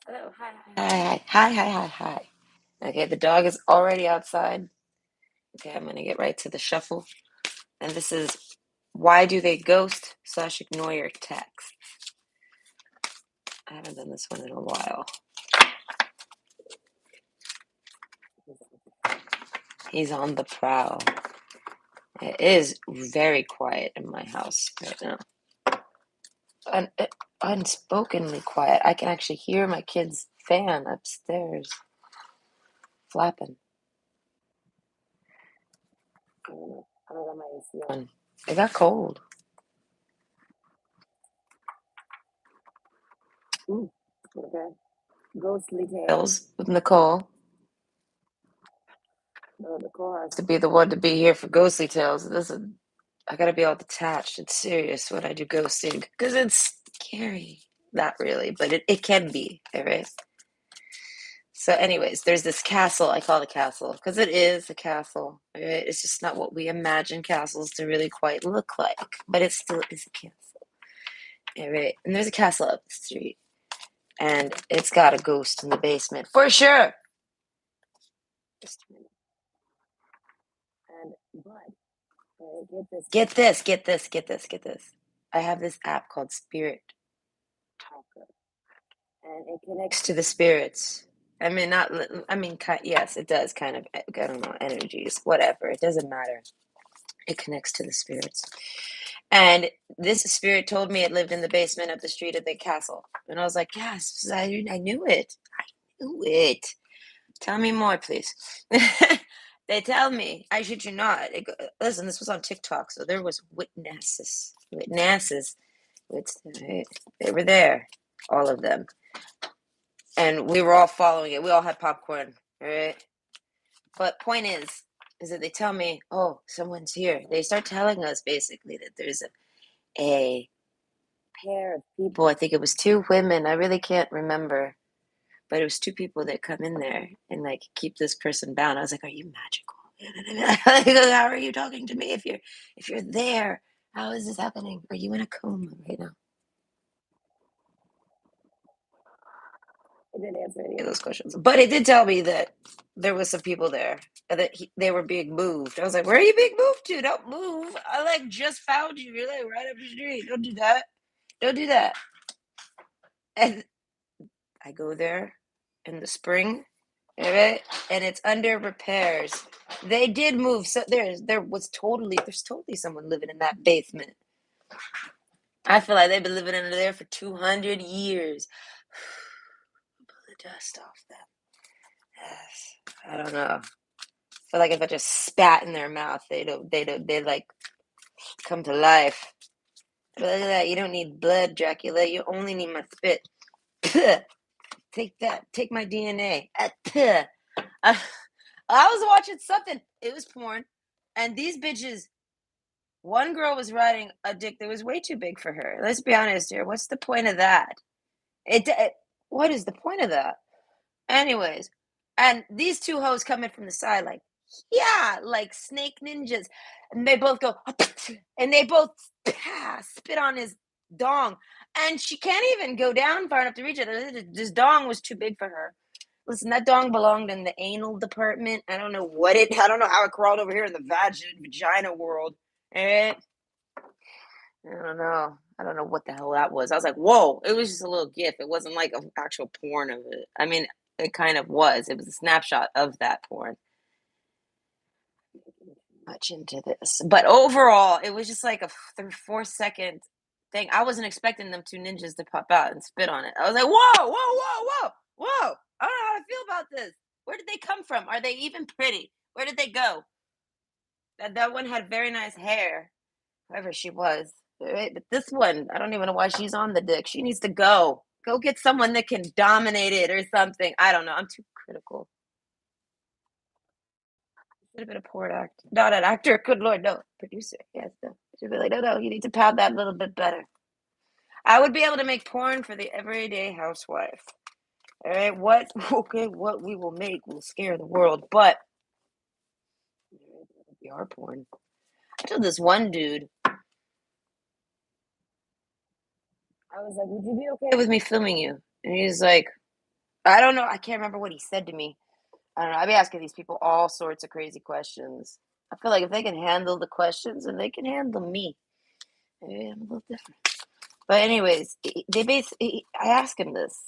Hello, hi, hi. Okay, the dog is already outside. Okay, I'm gonna get right to the shuffle. And this is why do they ghost slash ignore your text? I haven't done this one in a while. He's on the prowl. It is very quiet in my house right now. Unspokenly quiet. I can actually hear my kid's fan upstairs flapping. I got my AC on. It got cold. Ooh, okay. Ghostly Tales with Nicole. No, Nicole has to be the one to be here for Ghostly Tales. This is, I gotta be all detached and serious when I do ghosting because it's scary. Not really, but it can be, all right? So, anyways, there's this castle. I call it a castle because it is a castle, all right? It's just not what we imagine castles to really quite look like, but it still is a castle, all right? And there's a castle up the street, and it's got a ghost in the basement for sure. Just a minute. And get this. I have this app called Spirit Talker, and it connects to the spirits. I mean, not. I mean, yes, it does kind of. I don't know, energies, whatever. It doesn't matter. It connects to the spirits. And this spirit told me it lived in the basement of the street of the castle, and I was like, yes, I knew it. I knew it. Tell me more, please. They tell me, I shit you not. Listen, this was on TikTok, so there was witnesses. They were there, all of them, and we were all following it. We all had popcorn, right? But point is that they tell me, oh, someone's here. They start telling us basically that there's a pair of people. I think it was two women. I really can't remember, but it was two people that come in there and like keep this person bound. I was like, "Are you magical? How are you talking to me if you're there? How is this happening? Are you in a coma right now?" It didn't answer any of those questions, but it did tell me that there was some people there and that they were being moved. I was like, "Where are you being moved to? Don't move! I like just found you. You're like right up the street. Don't do that. Don't do that." And I go there in the spring, right? And it's under repairs. They did move, so there's totally someone living in that basement. I feel like they've been living under there for 200 years. Pull the dust off them. Yes. I don't know. I feel like if I just spat in their mouth, they like come to life. But look at that. You don't need blood, Dracula. You only need my spit. Take that. Take my DNA. I, I was watching something. It was porn, and these bitches. One girl was riding a dick that was way too big for her. Let's be honest here. What's the point of that? What is the point of that? Anyways, and these two hoes come in from the side, like, yeah, like snake ninjas, and they both go, and they both spit on his dong, and she can't even go down far enough to reach it. This dong was too big for her. Listen, that dong belonged in the anal department. I don't know how it crawled over here in the vagina world. And I don't know what the hell that was. I was like, whoa, it was just a little gif. It wasn't like an actual porn of it. I mean, it kind of was. It was a snapshot of that porn. Much into this. But overall, it was just like a 4 second thing. I wasn't expecting them two ninjas to pop out and spit on it. I was like, whoa. I don't know how to feel about this. Where did they come from? Are they even pretty? Where did they go? That one had very nice hair, whoever she was. Right? But this one, I don't even know why she's on the dick. She needs to go. Go get someone that can dominate it or something. I don't know. I'm too critical. Should have been a porn actor. Not an actor. Good lord, no. Producer. Yes, no. Should be like, no, you need to pad that a little bit better. I would be able to make porn for the everyday housewife. All right, what we will make will scare the world, but it'll be our porn. I told this one dude, I was like, would you be okay with me filming you? And he's like, I don't know. I can't remember what he said to me. I don't know. I'd be asking these people all sorts of crazy questions. I feel like if they can handle the questions, then they can handle me. Maybe I'm a little different. But anyways, I ask him this,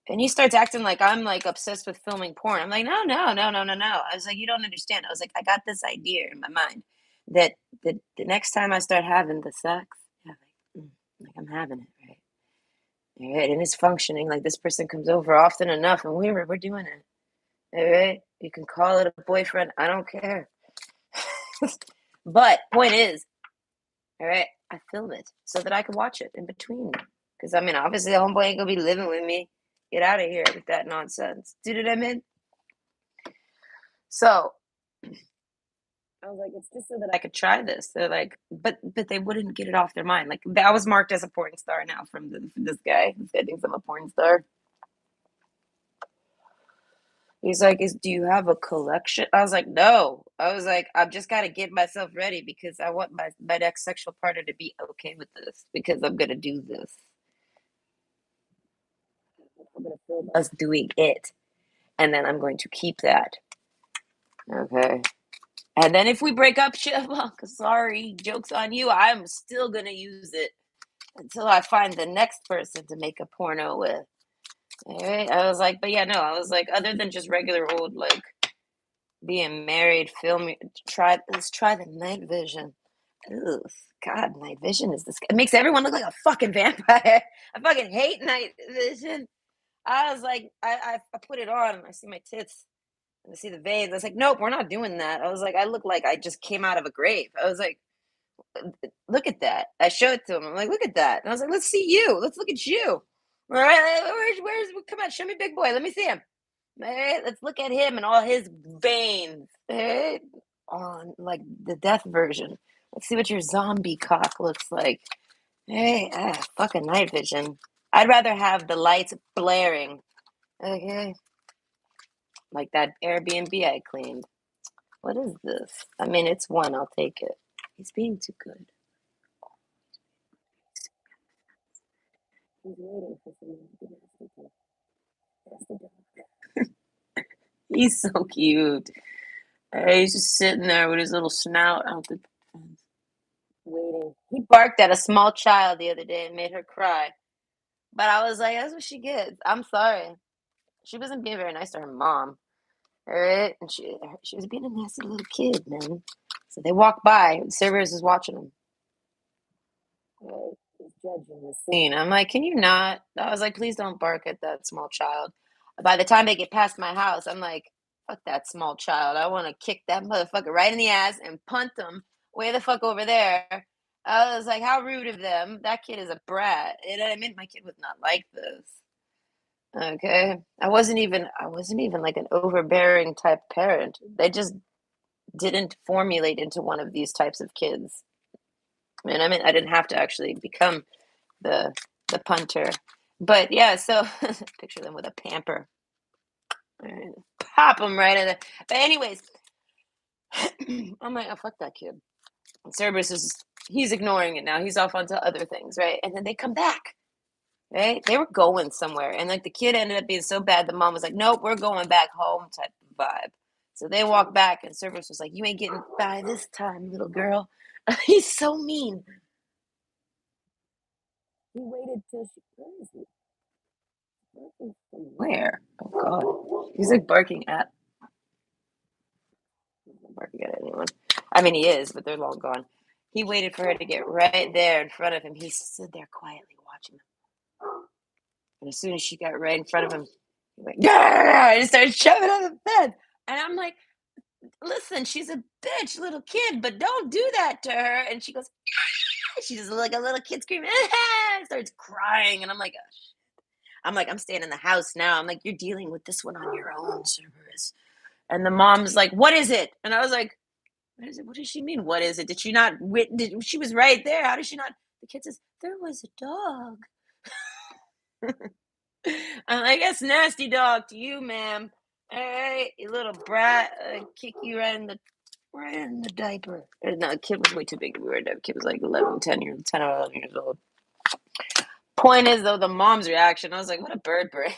and he starts acting like I'm like obsessed with filming porn. I'm like, no, no, no, no, no, no. I was like, you don't understand. I was like, I got this idea in my mind that the next time I start having the sex, yeah, like I'm having it, right? All right, and it's functioning. Like this person comes over often enough, and we're doing it. All right, you can call it a boyfriend. I don't care. But point is, all right, I film it so that I can watch it in between. Because I mean, obviously, the homeboy ain't gonna be living with me. Get out of here with that nonsense. Do you know what I mean? So I was like, it's just so that I could try this. They're like, but they wouldn't get it off their mind. Like I was marked as a porn star now from this guy who said I'm a porn star. He's like, do you have a collection? I was like, no. I was like, I've just got to get myself ready because I want my next sexual partner to be okay with this because I'm gonna do this. I'm gonna film us doing it, and then I'm going to keep that. Okay. And then if we break up, shit, well, sorry, joke's on you. I'm still gonna use it until I find the next person to make a porno with. All right. I was like, but yeah, no, I was like, other than just regular old like being married, let's try the night vision. Ugh, God, night vision is this. It makes everyone look like a fucking vampire. I fucking hate night vision. I was like, I put it on and I see my tits and I see the veins. I was like, nope, we're not doing that. I was like, I look like I just came out of a grave. I was like, look at that. I showed it to him. I'm like, look at that. And I was like, let's see you. Let's look at you. All right, come on, show me big boy. Let me see him. All right, let's look at him and all his veins. All right, on like the death version. Let's see what your zombie cock looks like. Hey, fucking night vision. I'd rather have the lights blaring. Okay, like that Airbnb I claimed. What is this? I mean, it's one. I'll take it. He's being too good. He's waiting for someone to be nasty. That's the dog. He's so cute. He's just sitting there with his little snout out the fence, waiting. He barked at a small child the other day and made her cry. But I was like, that's what she gets. I'm sorry. She wasn't being very nice to her mom. All right? And she was being a nasty little kid, man. So they walked by. The servers was watching them. Right? He's judging the scene. I'm like, can you not? I was like, please don't bark at that small child. By the time they get past my house, I'm like, fuck that small child. I want to kick that motherfucker right in the ass and punt them way the fuck over there. I was like, how rude of them. That kid is a brat. You know what I mean? My kid was not like this. Okay. I wasn't even like an overbearing type parent. They just didn't formulate into one of these types of kids. And I mean I didn't have to actually become the the punter. But yeah, so picture them with a pamper. Right, pop them right in the. But anyways, I'm like, oh fuck that kid. And Cerberus is he's ignoring it now. He's off onto other things, right? And then they come back, right? They were going somewhere, and like the kid ended up being so bad, the mom was like, nope, we're going back home, type of vibe. So they walked back, and Cerberus was like, you ain't getting by this time, little girl. He's so mean. He waited till she. Where is he? Barking from where? Oh God, he's like barking at. He's not barking at anyone. I mean, he is, but they're long gone. He waited for her to get right there in front of him. He stood there quietly watching them. And as soon as she got right in front of him, he went, yeah, and started shoving on the bed. And I'm like, listen, she's a bitch, little kid, but don't do that to her. And she goes, she just like a little kid screaming, starts crying. And I'm like, oh, I'm staying in the house now. I'm like, you're dealing with this one on your own, Cerberus. And the mom's like, what is it? And I was like, what is it? What does she mean? What is it? Did she not? She was right there. How did she not? The kid says, there was a dog. I'm like, that's nasty dog to you, ma'am. All right, you little brat. Kick you right in the diaper. No, the kid was way too big to be wearing a diaper. Kid was like 10 or 11 years old. Point is, though, the mom's reaction, I was like, what a bird brain.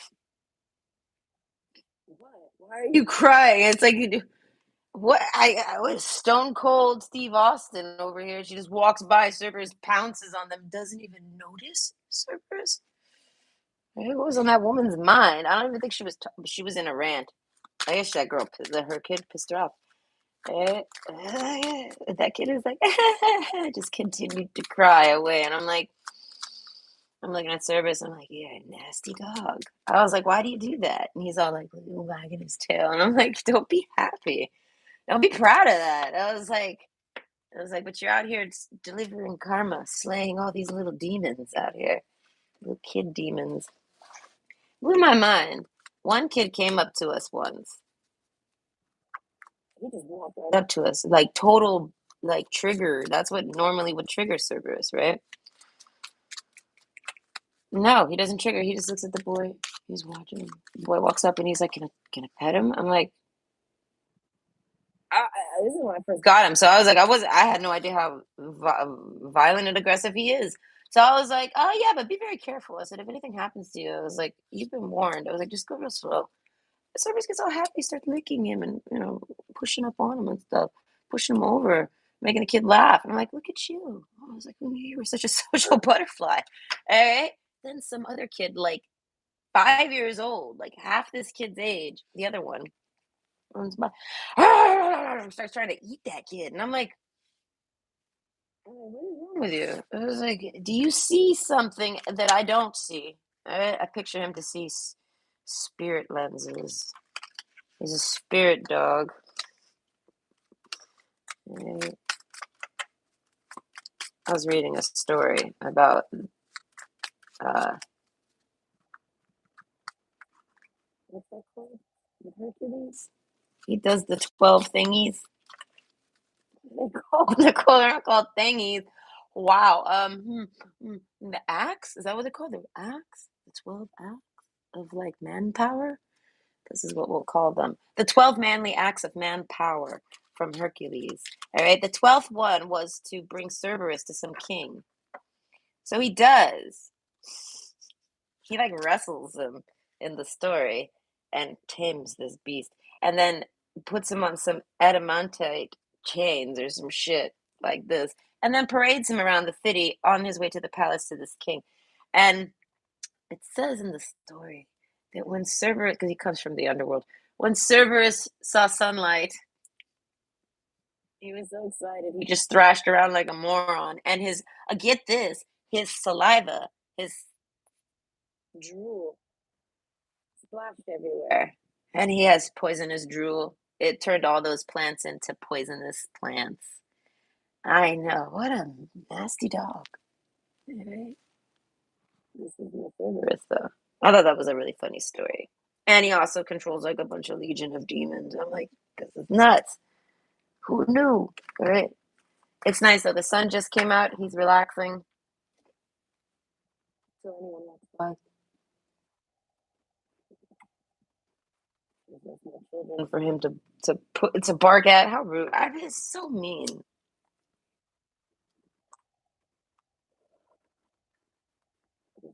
Why are you crying? It's like you do. What I was stone cold Steve Austin over here. She just walks by, Cerberus pounces on them, doesn't even notice Cerberus. What was on that woman's mind? I don't even think she was in a rant. I guess that girl, her kid pissed her off. That kid is like, just continued to cry away, and I'm looking at Cerberus. I'm like, yeah, nasty dog. I was like, why do you do that? And he's all like, wagging his tail, and I'm like, don't be happy. Don't be proud of that. I was like, but you're out here delivering karma, slaying all these little demons out here, little kid demons. Blew my mind. One kid came up to us once. He just walked right up to us, like total, like trigger. That's what normally would trigger Cerberus, right? No, he doesn't trigger. He just looks at the boy. He's watching. The boy walks up and he's like, "Can I pet him?" I'm like, this is when I first got him. So I was like, I had no idea how violent and aggressive he is. So I was like, oh yeah, but be very careful. I said, if anything happens to you, I was like, you've been warned. I was like, just go real slow. Cerberus gets all happy, starts licking him and pushing up on him and stuff, pushing him over, making the kid laugh. And I'm like, look at you. I was like, you were such a social butterfly. All right. Then some other kid, like 5 years old, like half this kid's age, the other one runs by, starts trying to eat that kid. And I'm like, what is wrong with you? I was like, do you see something that I don't see? I picture him to see spirit lenses. He's a spirit dog. Right. I was reading a story about what's that called? The Hercules. He does the 12 thingies. They're called thingies. Wow. The axe, is that what they call the axe? The 12 acts of like manpower. This is what we'll call them. The 12 manly acts of manpower from Hercules. All right. The 12th one was to bring Cerberus to some king. So he does. He like wrestles him in the story and tames this beast and then puts him on some adamantite chains or some shit like this and then parades him around the city on his way to the palace to this king. And it says in the story that when Cerberus, because he comes from the underworld, when Cerberus saw sunlight, he was so excited. He just thrashed around like a moron. And get this, his saliva, his drool splashed everywhere. And he has poisonous drool. It turned all those plants into poisonous plants. I know. What a nasty dog. Right? This is my favorite stuff. I thought that was a really funny story. And he also controls like a bunch of legion of demons. I'm like, this is nuts. Who knew? All right. It's nice though. The sun just came out. He's relaxing. So anyone walks by, there's no children for him to bark at. How rude! I mean, it's so mean.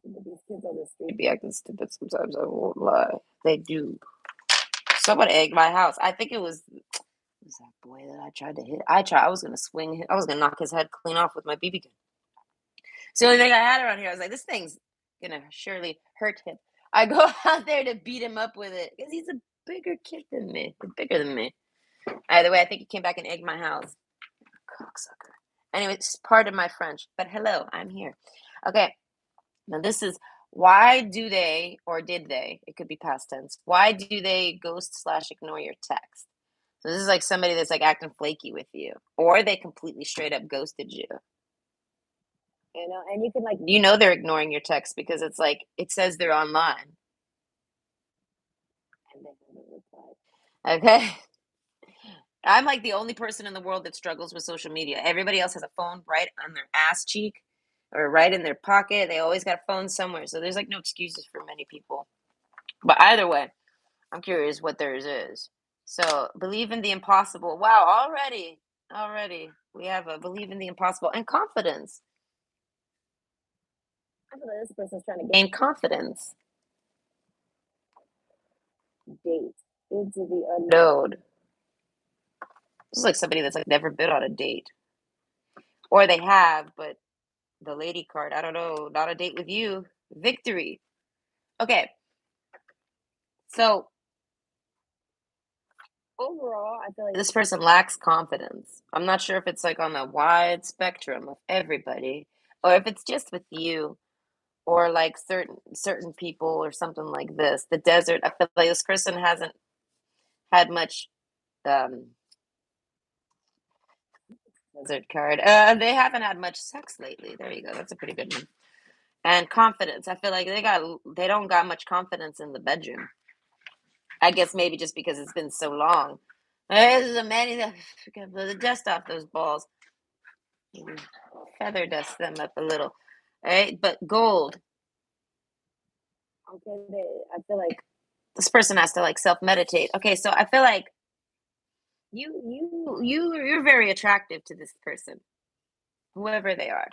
These kids on the street be acting stupid sometimes. I won't lie. They do. Someone egged my house. I think it was that boy that I tried to hit. I was gonna swing. I was gonna knock his head clean off with my BB gun. It's the only thing I had around here. I was like, this thing's gonna surely hurt him. I go out there to beat him up with it because he's a bigger kid than me. He's bigger than me. Either way, I think he came back and egged my house. Cocksucker. Anyway, it's part of my French. But hello, I'm here. Okay. Now this is why do they or did they? It could be past tense. Why do they ghost/ignore your text? So this is like somebody that's like acting flaky with you, or they completely straight up ghosted you. And you can like they're ignoring your text because it's like it says they're online. And they haven't replied. Okay. I'm like the only person in the world that struggles with social media. Everybody else has a phone right on their ass cheek or right in their pocket. They always got a phone somewhere. So there's like no excuses for many people. But either way, I'm curious what theirs is. So believe in the impossible. Wow, already we have a believe in the impossible and confidence. I feel like this person's trying to gain confidence. Date. into the unknown. This is like somebody that's like never been on a date, or they have, but the lady card. I don't know. Not a date with you. Victory. Okay, so overall, I feel like this person lacks confidence. I'm not sure if it's like on a wide spectrum of everybody, or if it's just with you, or like certain people, or something like this. The desert. I feel like this person hasn't had much um desert card. They haven't had much sex lately. There you go. That's a pretty good one. And confidence. I feel like they don't got much confidence in the bedroom. I guess maybe just because it's been so long. This is a man that blow the dust off those balls. Maybe feather dust them up a little. All right, but gold. Okay, I feel like this person has to like self meditate. Okay, so I feel like you're very attractive to this person, whoever they are.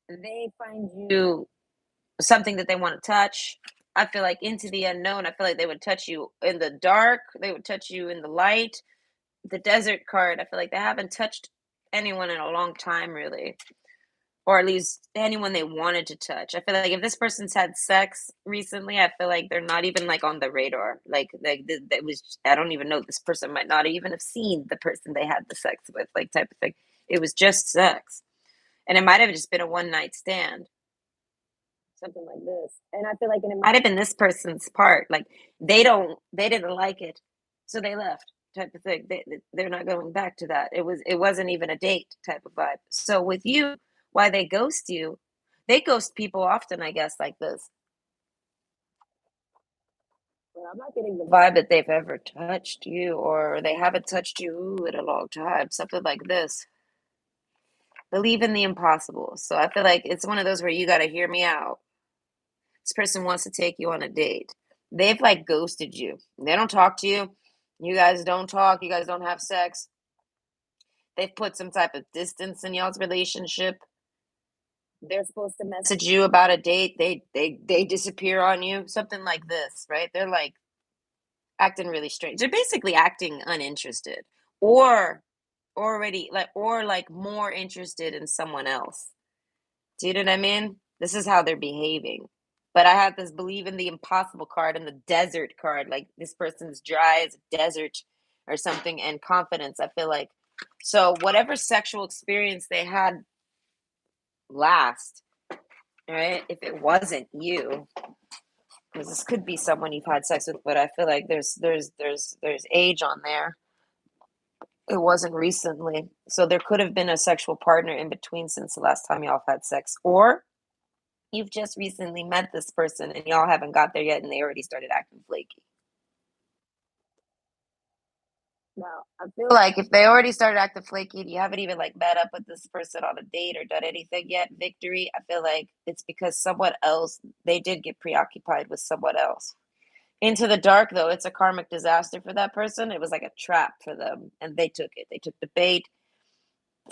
They find you something that they want to touch. I feel like into the unknown. I feel like they would touch you in the dark. They would touch you in the light. The desert card. I feel like they haven't touched anyone in a long time, really, or at least anyone they wanted to touch. I feel like if this person's had sex recently, I feel like they're not even like on the radar. That was. I don't even know. This person might not even have seen the person they had the sex with, like type of thing. It was just sex, and it might have just been a one night stand, something like this. And I feel like it might have been this person's part. Like they didn't like it, so they left, type of thing. They're not going back to that. It wasn't even a date type of vibe. So with you, why they ghost you? They ghost people often, I guess, like this. Well, I'm not getting the vibe that they've ever touched you, or they haven't touched you in a long time. Something like this. Believe in the impossible. So I feel like it's one of those where you got to hear me out. This person wants to take you on a date. They've like ghosted you. They don't talk to you. You guys don't talk. You guys don't have sex. They've put some type of distance in y'all's relationship. They're supposed to message you about a date. They disappear on you. Something like this, right? They're like acting really strange. They're basically acting uninterested, or already like, or like more interested in someone else. Do you know what I mean? This is how they're behaving. But I have this believe in the impossible card and the desert card. Like this person's dry as a desert or something, and confidence. I feel like so whatever sexual experience they had last, right? If it wasn't you, because this could be someone you've had sex with, but I feel like there's age on there. It wasn't recently, so there could have been a sexual partner in between since the last time y'all had sex, or you've just recently met this person and y'all haven't got there yet and they already started acting flaky. Now, I feel like if they already started acting flaky and you haven't even like met up with this person on a date or done anything yet, victory, I feel like it's because someone else, they did get preoccupied with someone else. Into the dark, though, it's a karmic disaster for that person. It was like a trap for them and they took it. They took the bait,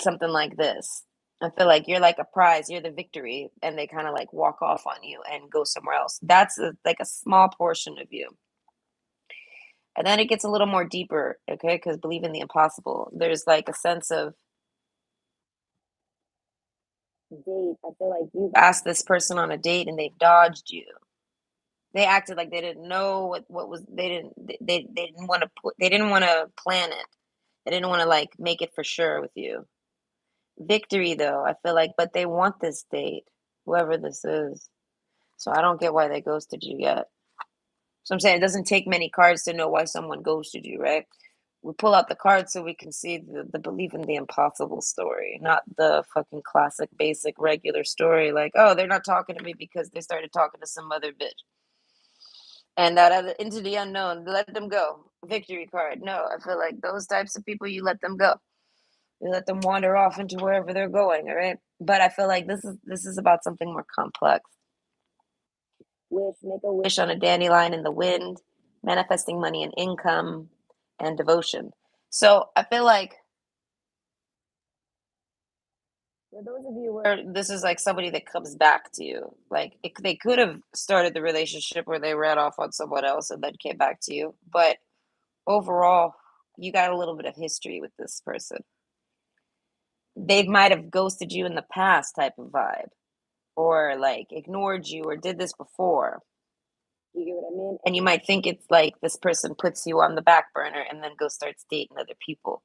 something like this. I feel like you're like a prize, you're the victory, and they kind of like walk off on you and go somewhere else. That's like a small portion of you. And then it gets a little more deeper, okay? Because believe in the impossible. There's like a sense of date. I feel like you've asked this person on a date and they've dodged you. They acted like they didn't know what was they didn't want to put they didn't want to plan it. They didn't want to like make it for sure with you. Victory though, I feel like, but they want this date, whoever this is. So I don't get why they ghosted you yet. So I'm saying it doesn't take many cards to know why someone ghosted you, right? We pull out the cards so we can see the belief in the impossible story, not the fucking classic, basic, regular story. Like, oh, they're not talking to me because they started talking to some other bitch. And that other into the unknown, let them go. Victory card. No, I feel like those types of people, you let them go. You let them wander off into wherever they're going, all right? But I feel like this is about something more complex. Wish, make a wish on a dandelion in the wind, manifesting money and income, and devotion. So I feel like For those of you where this is like somebody that comes back to you, like they could have started the relationship where they ran off on someone else and then came back to you, but overall, you got a little bit of history with this person. They might have ghosted you in the past, type of vibe, or like ignored you, or did this before. You get what I mean? And you might think it's like this person puts you on the back burner and then goes starts dating other people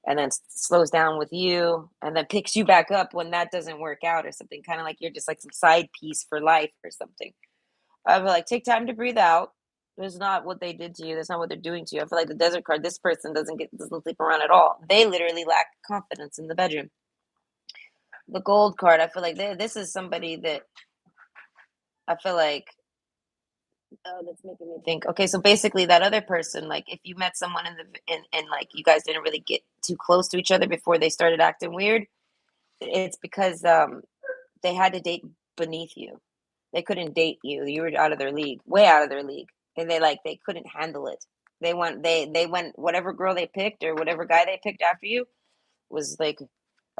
and then slows down with you and then picks you back up when that doesn't work out or something. Kind of like you're just like some side piece for life or something. I feel like take time to breathe out. There's not what they did to you. That's not what they're doing to you. I feel like the desert card, this person doesn't sleep around at all. They literally lack confidence in the bedroom. The gold card, I feel like this is somebody that I feel like, oh, that's making me think. Okay, so basically, that other person, like, if you met someone and like you guys didn't really get too close to each other before they started acting weird, it's because they had to date beneath you. They couldn't date you. You were out of their league, way out of their league, and they couldn't handle it. They went whatever girl they picked or whatever guy they picked after you was like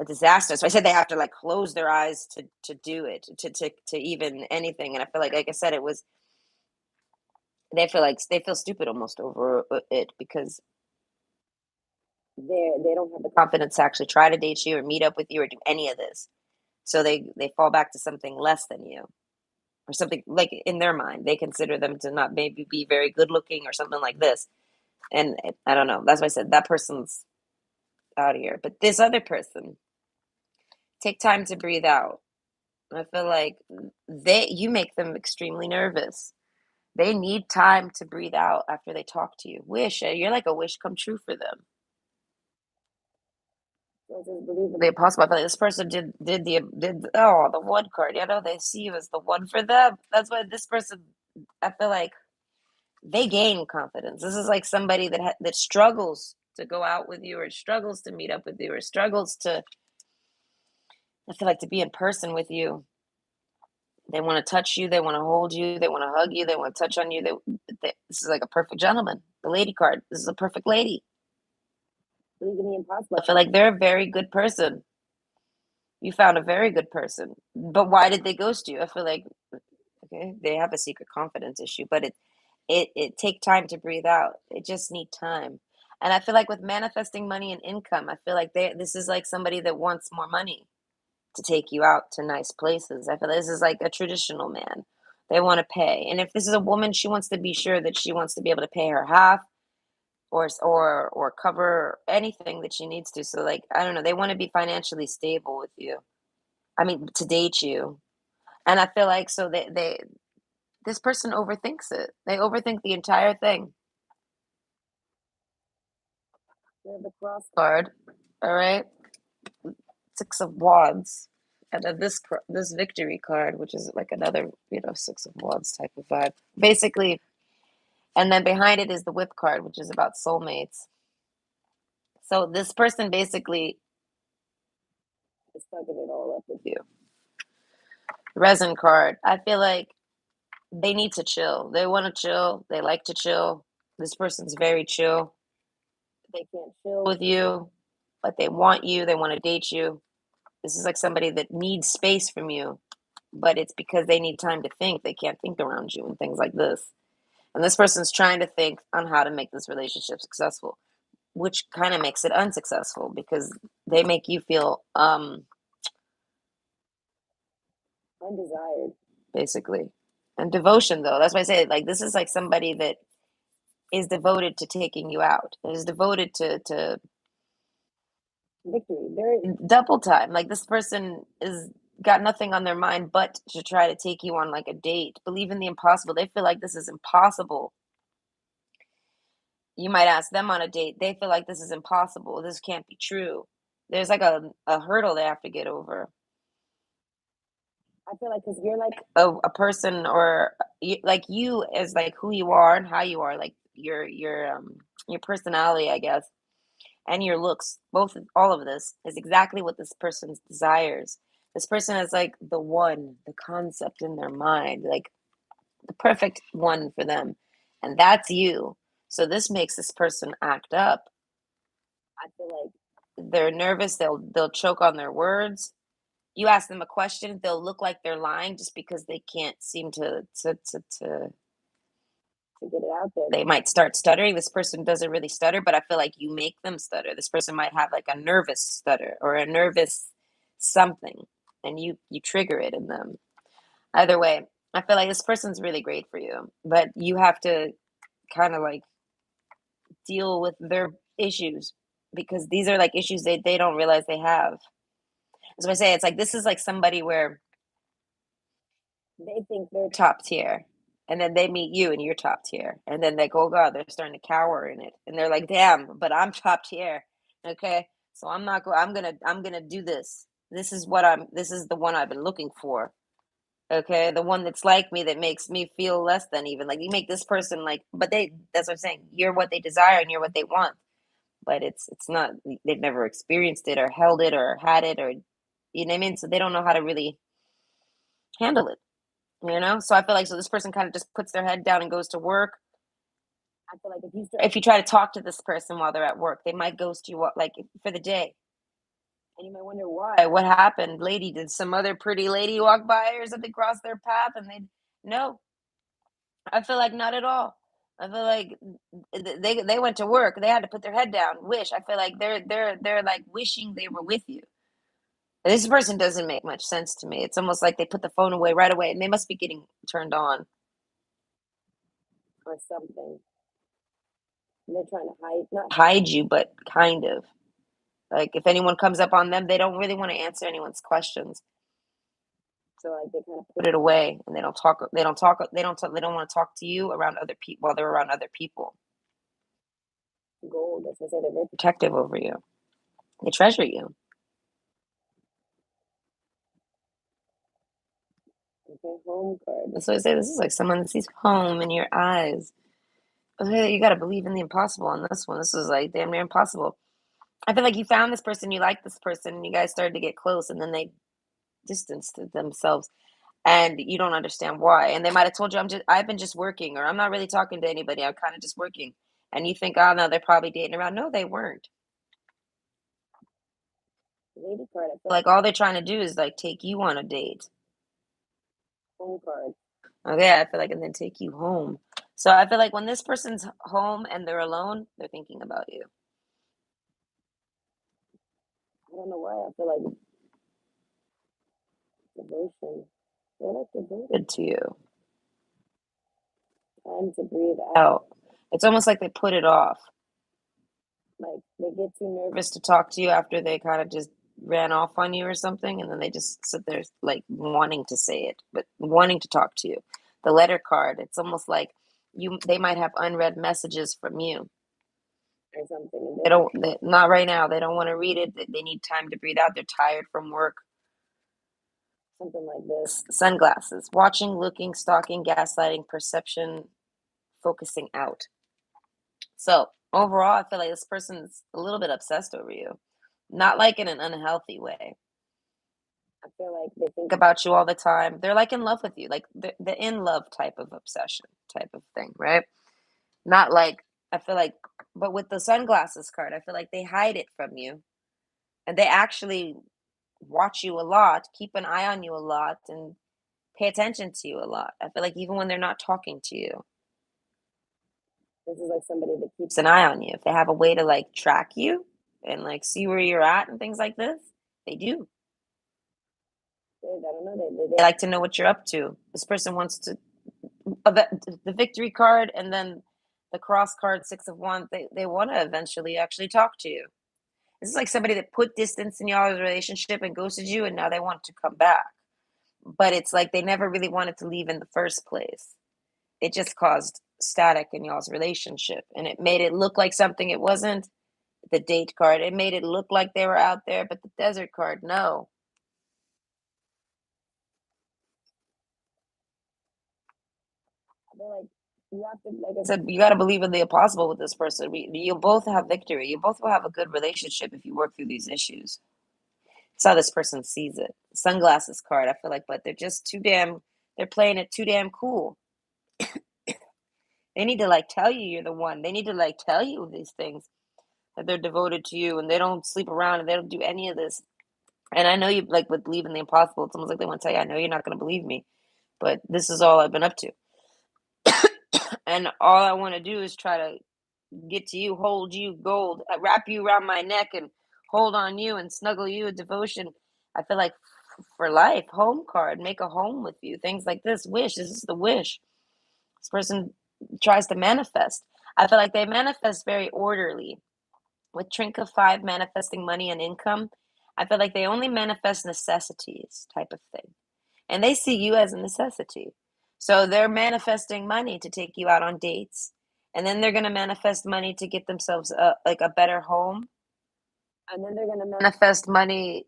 a disaster. So I said they have to like close their eyes to do it to even anything. And I feel like I said, it was they feel stupid almost over it because they don't have the confidence to actually try to date you or meet up with you or do any of this. So they fall back to something less than you or something like in their mind they consider them to not maybe be very good looking or something like this. And I don't know. That's why I said that person's out of here. But this other person, take time to breathe out. I feel like you make them extremely nervous. They need time to breathe out after they talk to you. You're like a wish come true for them. The impossible. I feel like this person the one card. You know, they see you as the one for them. That's why this person. I feel like they gain confidence. This is like somebody that struggles to go out with you, or struggles to meet up with you, or struggles to. I feel like to be in person with you. They want to touch you. They want to hold you. They want to hug you. They want to touch on you. This is like a perfect gentleman. The lady card. This is a perfect lady. Believe in the impossible. I feel like they're a very good person. You found a very good person. But why did they ghost you? I feel like okay, they have a secret confidence issue, but it take time to breathe out. They just need time. And I feel like with manifesting money and income, I feel like this is like somebody that wants more money to take you out to nice places. I feel like this is like a traditional man. They want to pay. And if this is a woman, she wants to be sure that she wants to be able to pay her half or cover anything that she needs to. So like I don't know, they want to be financially stable with you. I mean, to date you. And I feel like so they this person overthinks it. They overthink the entire thing. We have the cross card. All right. Six of Wands. And then this victory card, which is like another, Six of Wands type of vibe. Basically, and then behind it is the Whip card, which is about soulmates. So this person basically is sucking it all up with you. Resin card. I feel like they need to chill. They want to chill. They like to chill. This person's very chill. They can't chill with you, but they want you. They want to date you. This is like somebody that needs space from you, but it's because they need time to think. They can't think around you and things like this. And this person's trying to think on how to make this relationship successful, which kind of makes it unsuccessful because they make you feel undesired, basically. And devotion, though, that's why I say like this is like somebody that is devoted to taking you out. Is devoted to victory. They're double time. Like this person is got nothing on their mind but to try to take you on like a date. Believe in the impossible. They feel like this is impossible. You might ask them on a date. They feel like this is impossible. This can't be true. There's like a hurdle they have to get over. I feel like because you're like a person, or like you as like who you are and how you are, like your personality, I guess, and your looks, all of this is exactly what this person desires. This person is like the concept in their mind, like the perfect one for them, and that's you. So this makes this person act up. I feel like they're nervous. They'll choke on their words. you ask them a question, they'll look like they're lying just because they can't seem to get it out there. They might start stuttering. This person doesn't really stutter, but I feel like you make them stutter. This person might have like a nervous stutter or a nervous something, and you trigger it in them. Either way, I feel like this person's really great for you, but you have to kind of like deal with their issues because these are like issues they don't realize they have. As I say, it's like this is like somebody where they think they're top tier. And then they meet you and you're top tier. And then they go, oh God, they're starting to cower in it. And they're like, damn, but I'm top tier. Okay. So I'm not going, I'm gonna do this. This is the one I've been looking for. Okay. The one that's like me that makes me feel less than even. Like you make this person like, but that's what I'm saying. You're what they desire and you're what they want. But it's not, they've never experienced it or held it or had it or, you know what I mean? So they don't know how to really handle it. So I feel like so this person kind of just puts their head down and goes to work. I feel like if you try to talk to this person while they're at work, they might ghost you like for the day, and you might wonder why. What happened, lady? Did some other pretty lady walk by or something cross their path? And they no, I feel like not at all. I feel like they went to work. They had to put their head down. Wish. I feel like they're like wishing they were with you. This person doesn't make much sense to me. It's almost like they put the phone away right away, and they must be getting turned on or something. And they're trying to not hide you, but kind of. Like if anyone comes up on them, they don't really want to answer anyone's questions. So like they kind of put it away, and they don't talk. They don't talk. They don't want to talk to you around other people while they're around other people. Gold, as I say, they're very protective over you. They treasure you. Okay, home card. That's what I say. This is like someone that sees home in your eyes. Okay, you got to believe in the impossible on this one. This is like damn near impossible. I feel like you found this person, you like this person, and you guys started to get close, and then they distanced themselves, and you don't understand why. And they might have told you, I've been just working, or I'm not really talking to anybody. I'm kind of just working. And you think, oh no, they're probably dating around. No, they weren't. Lady card. I feel like all they're trying to do is like take you on a date. Home card. Okay, I feel like, and then take you home. So I feel like when this person's home and they're alone, they're thinking about you. I don't know why. I feel like devotion. They're like devoted to you. Time to breathe out. It's almost like they put it off. Like they get too nervous to talk to you after they kind of just ran off on you or something, and then they just sit there like wanting to say it, but wanting to talk to you. The letter card, it's almost like they might have unread messages from you or something. Not right now. They don't want to read it. They need time to breathe out. They're tired from work. Something like this. Sunglasses. Watching, looking, stalking, gaslighting, perception, focusing out. So overall, I feel like this person's a little bit obsessed over you. Not like in an unhealthy way. I feel like they think about you all the time. They're like in love with you, like the in love type of obsession type of thing, right? Not like, I feel like, but with the sunglasses card, I feel like they hide it from you, and they actually watch you a lot, keep an eye on you a lot, and pay attention to you a lot. I feel like even when they're not talking to you, this is like somebody that keeps an eye on you. If they have a way to like track you and like see where you're at and things like this, they do. I don't know. They like to know what you're up to. This person wants to the victory card, and then the cross card, Six of Wands. They want to eventually actually talk to you. This is like somebody that put distance in y'all's relationship and ghosted you, and now they want to come back. But it's like they never really wanted to leave in the first place. It just caused static in y'all's relationship, and it made it look like something it wasn't. The date card, it made it look like they were out there, but the desert card, no. I feel like you have to, like I said, you got to believe in the impossible with this person. You'll both have victory. You both will have a good relationship if you work through these issues. That's how this person sees it. Sunglasses card, I feel like, but they're just they're playing it too damn cool. They need to like tell you you're the one. They need to like tell you these things, that they're devoted to you, and they don't sleep around, and they don't do any of this. And I know you like would believe in the impossible. It's almost like they want to tell you, I know you're not going to believe me, but this is all I've been up to. And all I want to do is try to get to you, hold you, gold, wrap you around my neck and hold on you and snuggle you, devotion. I feel like for life, home card, make a home with you, things like this. Wish, this is the wish. This person tries to manifest. I feel like they manifest very orderly. With Trinket 5 manifesting money and income, I feel like they only manifest necessities type of thing. And they see you as a necessity. So they're manifesting money to take you out on dates. And then they're going to manifest money to get themselves like a better home. And then they're going to manifest money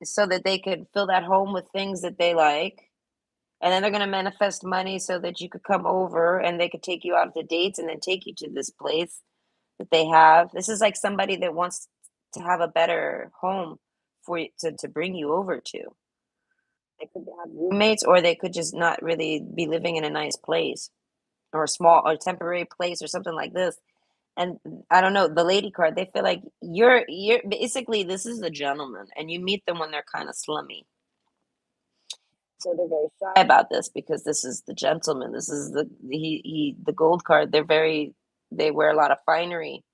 so that they could fill that home with things that they like. And then they're going to manifest money so that you could come over and they could take you out to dates and then take you to this place that they have. This is like somebody that wants to have a better home for you to bring you over to. They could have roommates or they could just not really be living in a nice place or a small or temporary place or something like this. And I don't know, the lady card, they feel like you're basically this is the gentleman and you meet them when they're kind of slummy. So they're very shy about this because this is the gentleman. This is the gold card. They wear a lot of finery.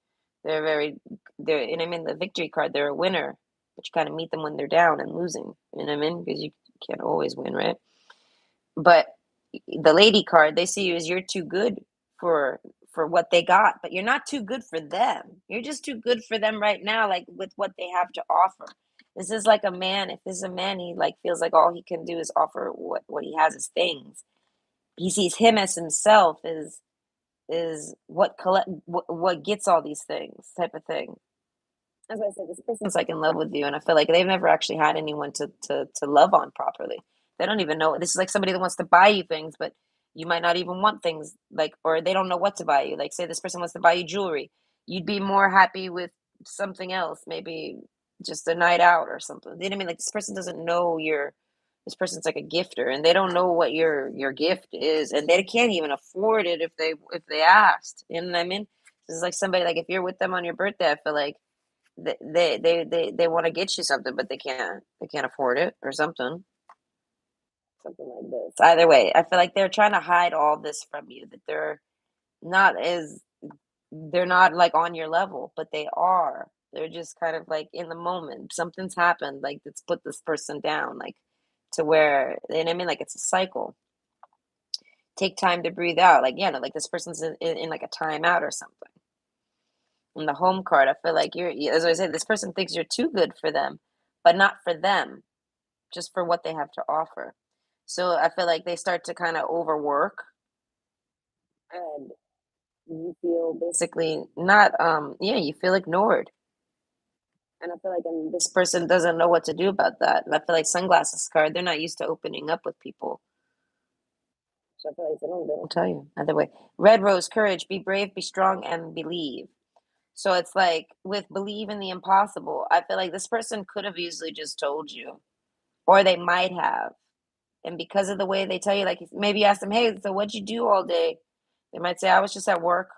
They're very they're and I mean the victory card, they're a winner. But you kind of meet them when they're down and losing. You know what I mean? Because you can't always win, right? But the lady card, they see you as you're too good for for what they got, but you're not too good for them. You're just too good for them right now, like with what they have to offer. This is like a man. If this is a man, he like feels like all he can do is offer what he has is things. He sees him as himself is what collect what gets all these things type of thing. As I said, this person's like in love with you, and I feel like they've never actually had anyone to love on properly. They don't even know. This is like somebody that wants to buy you things, but you might not even want things like, or they don't know what to buy you. Like, say this person wants to buy you jewelry, you'd be more happy with something else, maybe just a night out or something. You know what I mean? Like this person doesn't know your. This person's like a gifter, and they don't know what your gift is, and they can't even afford it if they asked. You know what I mean? This is like somebody like if you're with them on your birthday, I feel like they want to get you something, but they can't afford it or something like this. Either way, I feel like they're trying to hide all this from you. That not as they're not like on your level, but they are. They're just kind of like in the moment. Something's happened, like it's put this person down, like to where you know what I mean. Like it's a cycle. Take time to breathe out. Like yeah, no, like this person's in like a timeout or something. In the home card, I feel like as I said, this person thinks you're too good for them, but not for them, just for what they have to offer. So I feel like they start to kind of overwork and you feel basically not, yeah, you feel ignored. And I feel like this person doesn't know what to do about that. And I feel like sunglasses card, they're not used to opening up with people. So I feel like they don't tell you. Either way. Red rose, courage, be brave, be strong, and believe. So it's like with believe in the impossible, I feel like this person could have easily just told you, or they might have. And because of the way they tell you, like maybe you ask them, hey, so what'd you do all day? They might say, I was just at work.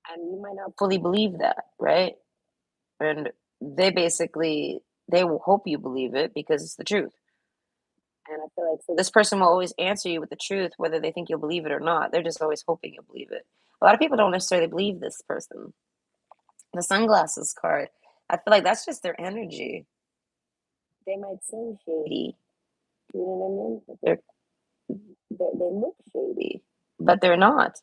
And you might not fully believe that, right? And they will hope you believe it because it's the truth. And I feel like so this person will always answer you with the truth, whether they think you'll believe it or not. They're just always hoping you'll believe it. A lot of people don't necessarily believe this person. The sunglasses card, I feel like that's just their energy. They might seem shady, you know what I mean? But they look shady, but they're not.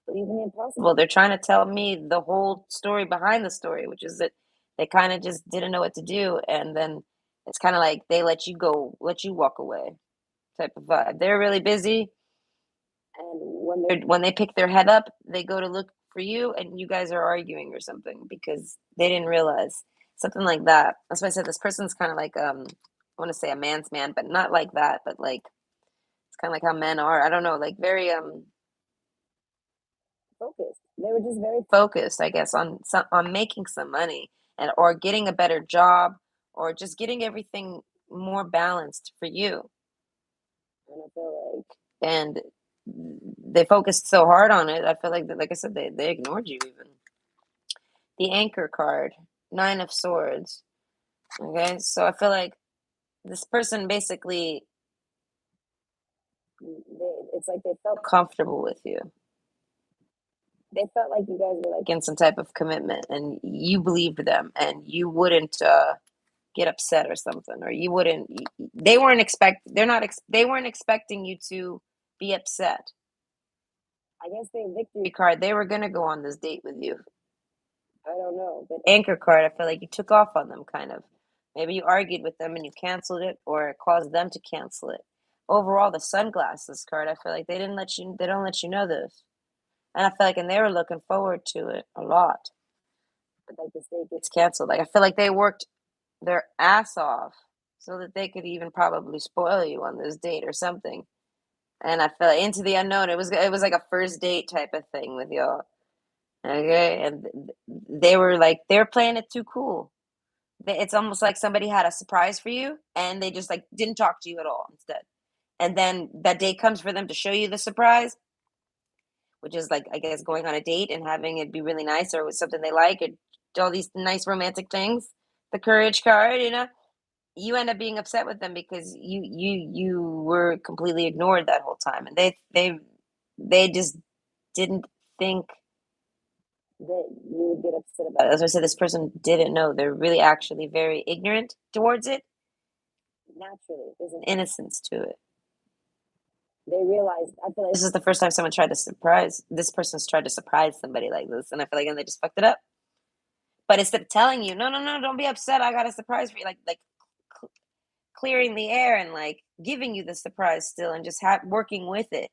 Believe in the impossible. They're trying to tell me the whole story behind the story, which is that they kind of just didn't know what to do, and then it's kind of like they let you go, let you walk away, type of vibe. They're really busy, and when they pick their head up, they go to look for you, and you guys are arguing or something because they didn't realize something like that. That's why I said this person's kind of like I want to say a man's man, but not like that, but like it's kind of like how men are. I don't know, like very focused. They were just very focused, I guess, on making some money and or getting a better job or just getting everything more balanced for you. And I feel like and they focused so hard on it. I feel like like I said, they ignored you even. The anchor card, Nine of Swords. Okay, so I feel like this person basically, it's like they felt comfortable with you. They felt like you guys were like in some type of commitment, and you believed them, and you wouldn't get upset or something, or you wouldn't. They weren't expect. They're not. They weren't expecting you to be upset. I guess they victory card. They were gonna go on this date with you. I don't know, but anchor card. I feel like you took off on them, kind of. Maybe you argued with them and you canceled it, or it caused them to cancel it. Overall, the sunglasses card. I feel like they didn't let you. They don't let you know this, and I feel like, and they were looking forward to it a lot. But like this date gets canceled. Like I feel like they worked their ass off so that they could even probably spoil you on this date or something. And I fell into the unknown. It was like a first date type of thing with y'all. Okay, and they were playing it too cool. It's almost like somebody had a surprise for you, and they just like didn't talk to you at all instead. And then that day comes for them to show you the surprise, which is like I guess going on a date and having it be really nice or with something they like, and all these nice romantic things. The courage card, you end up being upset with them because you were completely ignored that whole time, and they just didn't think that you would get upset about it. As I said, this person didn't know. They're really actually very ignorant towards it. Naturally, there's an innocence to it. They realized. I feel like this is the first time someone tried to surprise. This person's tried to surprise somebody like this, and I feel like and they just fucked it up. But instead of telling you, no, no, no, don't be upset. I got a surprise for you. Like clearing the air and like giving you the surprise still and just working with it.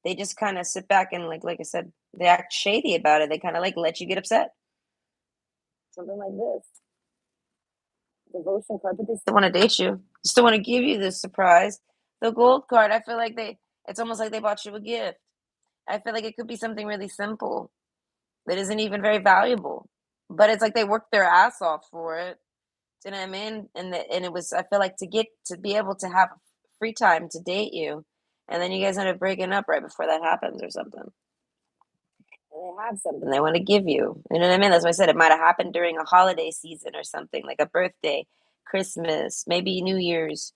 They just kind of sit back and like I said, they act shady about it. They kind of like let you get upset. Something like this. Devotion card, but they still want to date you. They still want to give you this surprise. The gold card, I feel like it's almost like they bought you a gift. I feel like it could be something really simple that isn't even very valuable, but it's like they worked their ass off for it. Do you know what I mean? And it was, I feel like to be able to have free time to date you, and then you guys end up breaking up right before that happens or something. And they have something they want to give you. You know what I mean? That's why I said it might have happened during a holiday season or something, like a birthday, Christmas, maybe New Year's,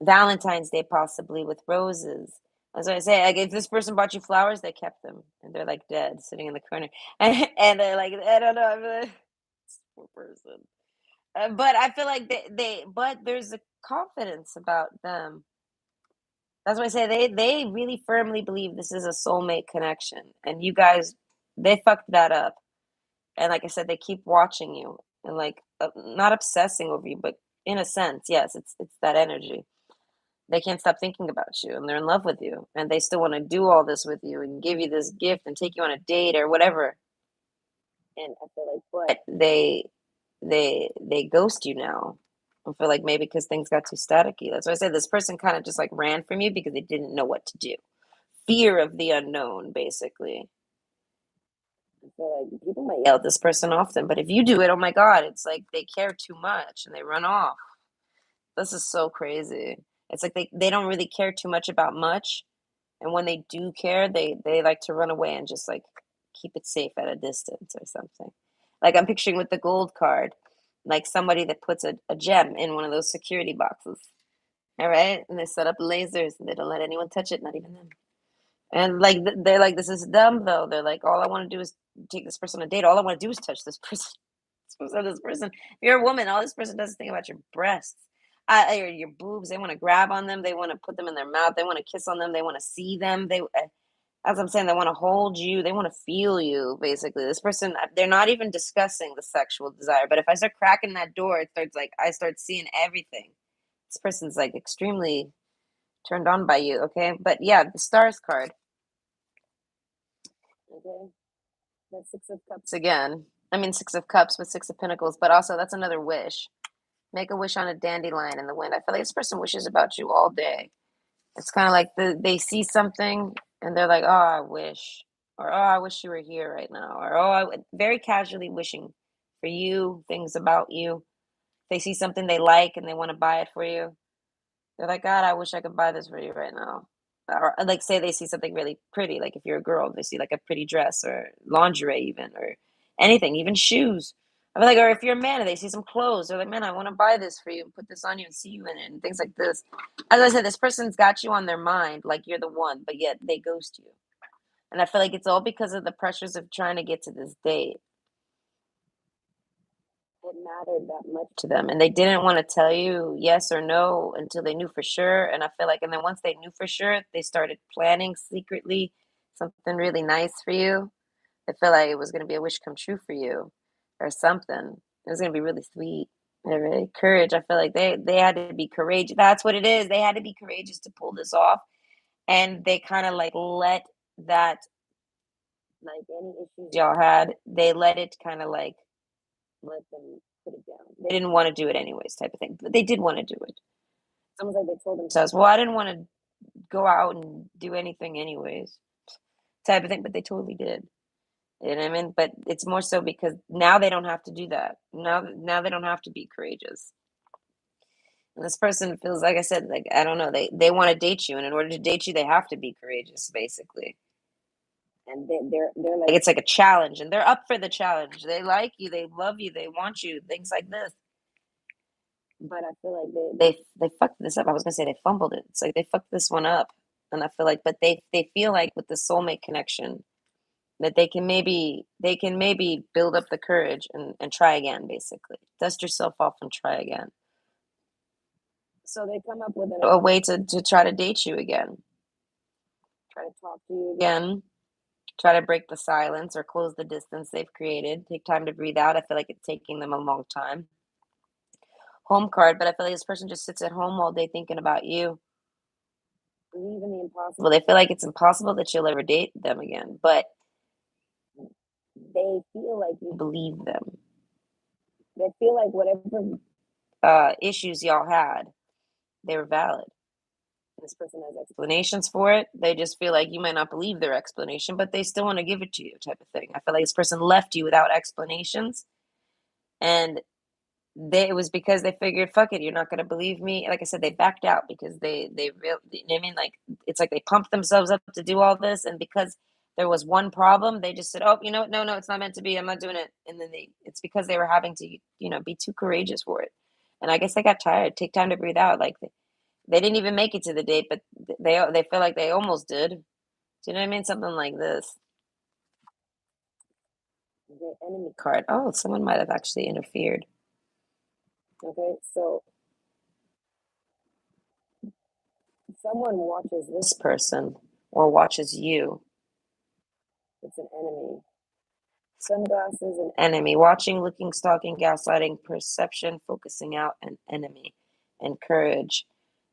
Valentine's Day, possibly with roses. That's what I say. Like if this person bought you flowers, they kept them, and they're like dead, sitting in the corner, and they're like, I don't know, I'm like, this poor person. But I feel like but there's a confidence about them. That's why I say they really firmly believe this is a soulmate connection, and you guys, they fucked that up. And like I said, they keep watching you and like not obsessing over you, but in a sense, yes, it's that energy. They can't stop thinking about you, and they're in love with you, and they still want to do all this with you and give you this gift and take you on a date or whatever. And I feel like, but they ghost you now. I feel like maybe because things got too staticky. That's why I said this person kind of just like ran from you because they didn't know what to do. Fear of the unknown, basically. I feel like people might yell at this person often, but if you do it, oh my God, it's like they care too much and they run off. This is so crazy. It's like they don't really care too much about much. And when they do care, they like to run away and just like keep it safe at a distance or something. Like I'm picturing with the gold card, like somebody that puts a gem in one of those security boxes. All right. And they set up lasers and they don't let anyone touch it, not even them. And like they're like, this is dumb though. They're like, all I want to do is take this person on a date. All I want to do is touch this person. So this person, if you're a woman, all this person does is think about your breasts, or your boobs. They want to grab on them. They want to put them in their mouth. They want to kiss on them. They want to see them. As I'm saying, they want to hold you. They want to feel you. Basically, this person, they're not even discussing the sexual desire. But if I start cracking that door, it starts like I start seeing everything. This person's like extremely turned on by you. Okay, but yeah, the stars card. Okay, that's Six of Cups again. I mean, Six of Cups with Six of Pentacles, but also that's another wish. Make a wish on a dandelion in the wind. I feel like this person wishes about you all day. It's kind of like they see something and they're like, oh, I wish, or oh, I wish you were here right now, or oh, very casually wishing for you, things about you. They see something they like and they want to buy it for you. They're like, God, I wish I could buy this for you right now. Or like say they see something really pretty, like if you're a girl, they see like a pretty dress or lingerie even or anything, even shoes. I feel like, or if you're a man and they see some clothes, they're like, man, I want to buy this for you and put this on you and see you in it and things like this. As I said, this person's got you on their mind, like you're the one, but yet they ghost you. And I feel like it's all because of the pressures of trying to get to this date. It mattered that much to them. And they didn't want to tell you yes or no until they knew for sure. And I feel like, and then once they knew for sure, they started planning secretly something really nice for you. I feel like it was going to be a wish come true for you or something. It was going to be really sweet. And really courage. I feel like they had to be courageous. That's what it is. They had to be courageous to pull this off. And they kind of like let that, like any issues y'all had, they let it kind of like let them put it down. They didn't want to do it anyways, type of thing. But they did want to do it. It's almost like they told themselves, well, I didn't want to go out and do anything anyways, type of thing. But they totally did. You know what I mean? But it's more so because now they don't have to do that. Now they don't have to be courageous. And this person feels like I said, like I don't know, they want to date you, and in order to date you, they have to be courageous, basically. And they're like it's like a challenge, and they're up for the challenge. They like you, they love you, they want you, things like this. But I feel like they fucked this up. I was gonna say they fumbled it. It's like they fucked this one up, and I feel like, but they feel like with the soulmate connection that they can maybe build up the courage and try again. Basically, dust yourself off and try again. So they come up with a way to try to date you again, try to talk to you again, try to break the silence or close the distance they've created. Take time to breathe out. I feel like it's taking them a long time. Home card, but I feel like this person just sits at home all day thinking about you. Believe in the impossible. They feel like it's impossible that you'll ever date them again, but they feel like you believe them. They feel like whatever issues y'all had, they were valid. This person has explanations for it. They just feel like you might not believe their explanation, but they still want to give it to you, type of thing. I feel like this person left you without explanations, and it was because they figured, fuck it, you're not gonna believe me. Like I said, they backed out because they real. You know what I mean? Like it's like they pumped themselves up to do all this, and because there was one problem, they just said, "Oh, you know what? No, no, it's not meant to be. I'm not doing it." And then it's because they were having to, be too courageous for it. And I guess they got tired. Take time to breathe out. Like they didn't even make it to the date, but they feel like they almost did. Do you know what I mean? Something like this. The enemy card. Oh, someone might have actually interfered. Okay, so someone watches this person or watches you. It's an enemy. Sunglasses, an enemy. Watching, looking, stalking, gaslighting, perception, focusing out, an enemy, and courage.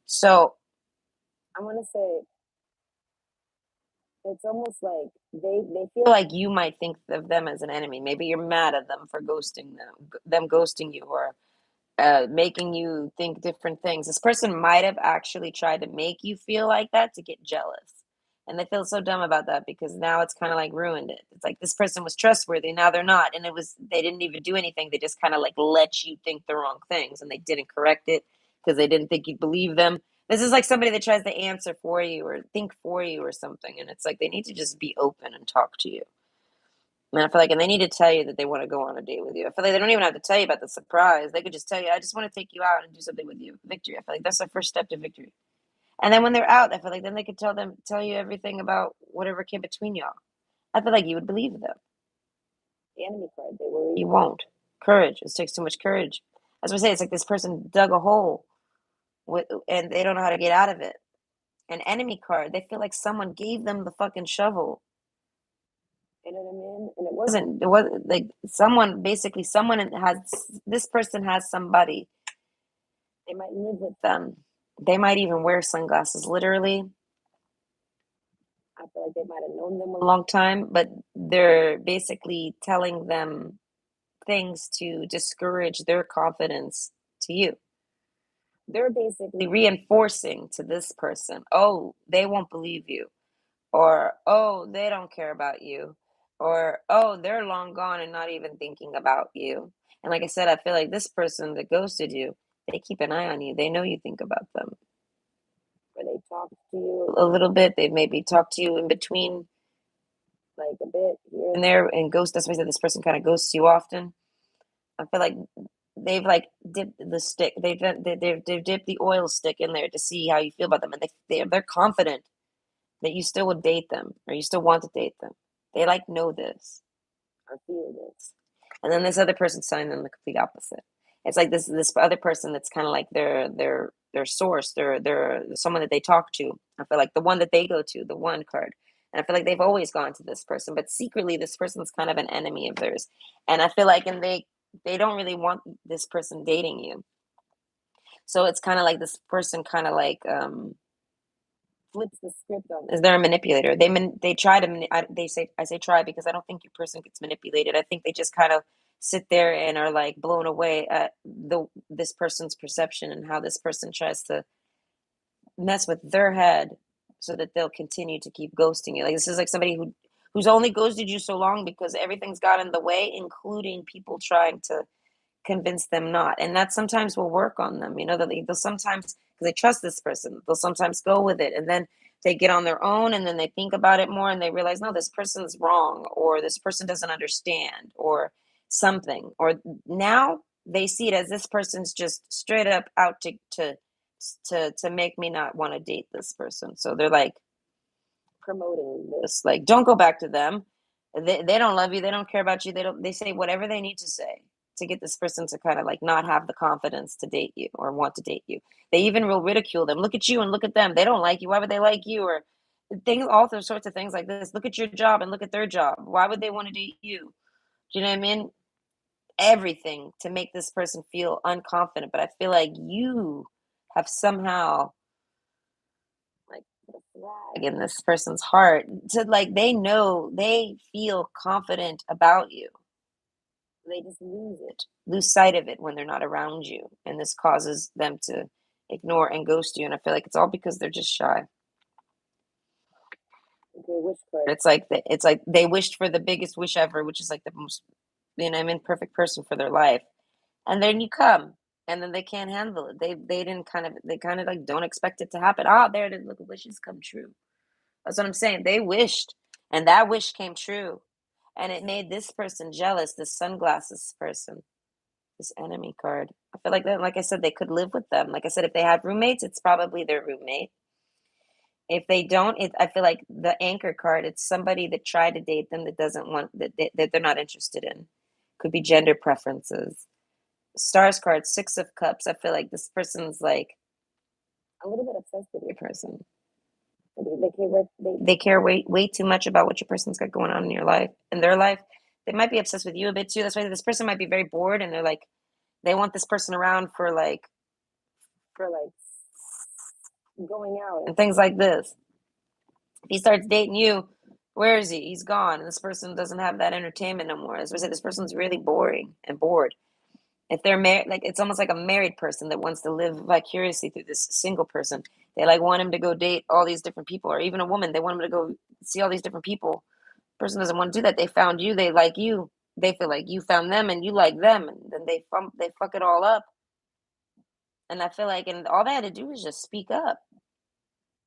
So I want to say it's almost like they feel like you might think of them as an enemy. Maybe you're mad at them for ghosting them ghosting you, or making you think different things. This person might have actually tried to make you feel like that to get jealous. And they feel so dumb about that because now it's kind of like ruined it. It's like this person was trustworthy, now they're not. And they didn't even do anything. They just kind of like let you think the wrong things, and they didn't correct it because they didn't think you'd believe them. This is like somebody that tries to answer for you or think for you or something. And it's like they need to just be open and talk to you. And I feel like, and they need to tell you that they want to go on a date with you. I feel like they don't even have to tell you about the surprise. They could just tell you, I just want to take you out and do something with you. Victory. I feel like that's the first step to victory. And then when they're out, I feel like then they could tell you everything about whatever came between y'all. I feel like you would believe them. The enemy card, they worry you won't. Courage. It takes too much courage. As I say, it's like this person dug a hole and they don't know how to get out of it. An enemy card, they feel like someone gave them the fucking shovel. You know what I mean? And it wasn't like this person has somebody. They might live with them. They might even wear sunglasses, literally. I feel like they might have known them a long time, but they're basically telling them things to discourage their confidence to you. They're basically reinforcing to this person, oh, they won't believe you, or oh, they don't care about you, or oh, they're long gone and not even thinking about you. And like I said, I feel like this person that ghosted you, they keep an eye on you. They know you think about them. Or they talk to you a little bit. They maybe talk to you in between, like a bit here and there. And ghost, that's why I said this person kind of ghosts you often. I feel like they've like dipped the stick. They've dipped the oil stick in there to see how you feel about them, and they're confident that you still would date them or you still want to date them. They like know this or feel this. And then this other person's telling them the complete opposite. It's like this other person that's kind of like their source, their someone that they talk to. I feel like the one that they go to, the one card. And I feel like they've always gone to this person, but secretly this person's kind of an enemy of theirs. And I feel like and they don't really want this person dating you. So it's kind of like this person kind of like flips the script on is they're a manipulator. They try to they say I say try because I don't think your person gets manipulated. I think they just kind of sit there and are like blown away at the this person's perception and how this person tries to mess with their head so that they'll continue to keep ghosting you. Like this is like somebody who's only ghosted you so long because everything's got in the way, including people trying to convince them not. And that sometimes will work on them, you know, that they'll sometimes, because they trust this person, they'll sometimes go with it. And then they get on their own and then they think about it more and they realize, no, this person's wrong or this person doesn't understand or something. Or now they see it as this person's just straight up out to make me not want to date this person. So they're like promoting this, like, don't go back to them. They don't love you. They don't care about you. They say whatever they need to say to get this person to kind of like not have the confidence to date you or want to date you. They even will ridicule them. Look at you and look at them. They don't like you. Why would they like you? Or things, all those sorts of things like this. Look at your job and look at their job. Why would they want to date you? Do you know what I mean? Everything to make this person feel unconfident. But I feel like you have somehow like put a flag in this person's heart to like they know they feel confident about you. They just lose sight of it when they're not around you, and this causes them to ignore and ghost you. And I feel like it's all because they're just shy. Okay, wish card. It's like they wished for the biggest wish ever, which is like the most, you know, I mean, perfect person for their life, and then you come, and then they can't handle it. They didn't kind of they kind of like don't expect it to happen. Ah, there it is. Look, wishes come true. That's what I'm saying. They wished, and that wish came true, and it made this person jealous. This sunglasses person. This enemy card. I feel like that, like I said, they could live with them. Like I said, if they have roommates, it's probably their roommate. If they don't, I feel like the anchor card, it's somebody that tried to date them that doesn't want, that they're not interested in. Could be gender preferences. Stars card, Six of Cups. I feel like this person's like a little bit obsessed with your person. They care way too much about what your person's got going on in your life, in their life. They might be obsessed with you a bit too. That's why this person might be very bored and they're like, they want this person around for like going out and things like this. If he starts dating you, where is he? He's gone. And this person doesn't have that entertainment no more. As I said, this person's really boring and bored. If they're married, like it's almost like a married person that wants to live vicariously through this single person. They like want him to go date all these different people, or even a woman. They want him to go see all these different people. Person doesn't want to do that. They found you. They like you. They feel like you found them, and you like them, and then they fuck it all up. And I feel like, and all they had to do was just speak up,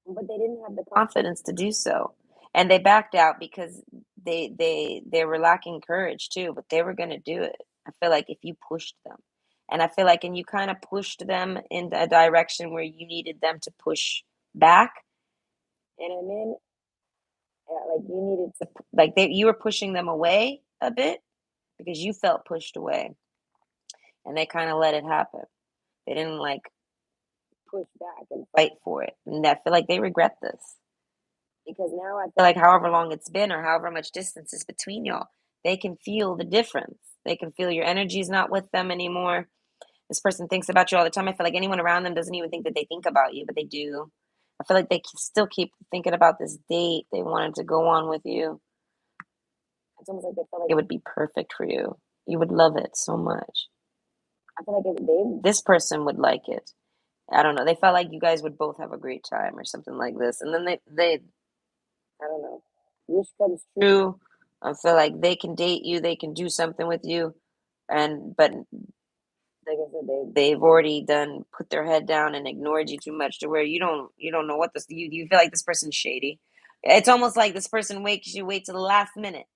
but they didn't have the confidence to do so, and they backed out because they were lacking courage too. But they were going to do it. I feel like if you pushed them, and I feel like, and you kind of pushed them in a direction where you needed them to push back. And I mean, yeah, like you needed to, like you were pushing them away a bit because you felt pushed away, and they kind of let it happen. They didn't like push back and fight for it. And I feel like they regret this because now I feel like however long it's been or however much distance is between y'all, they can feel the difference. They can feel your energy is not with them anymore. This person thinks about you all the time. I feel like anyone around them doesn't even think that they think about you, but they do. I feel like they still keep thinking about this date they wanted to go on with you. It's almost like they feel like it would be perfect for you. You would love it so much. I feel like this person would like it. I don't know. They felt like you guys would both have a great time or something like this. And then I don't know. Wish comes true. I feel like they can date you. They can do something with you. But like I said, they've already put their head down and ignored you too much to where you don't know what you feel like this person's shady. It's almost like this person wait till the last minute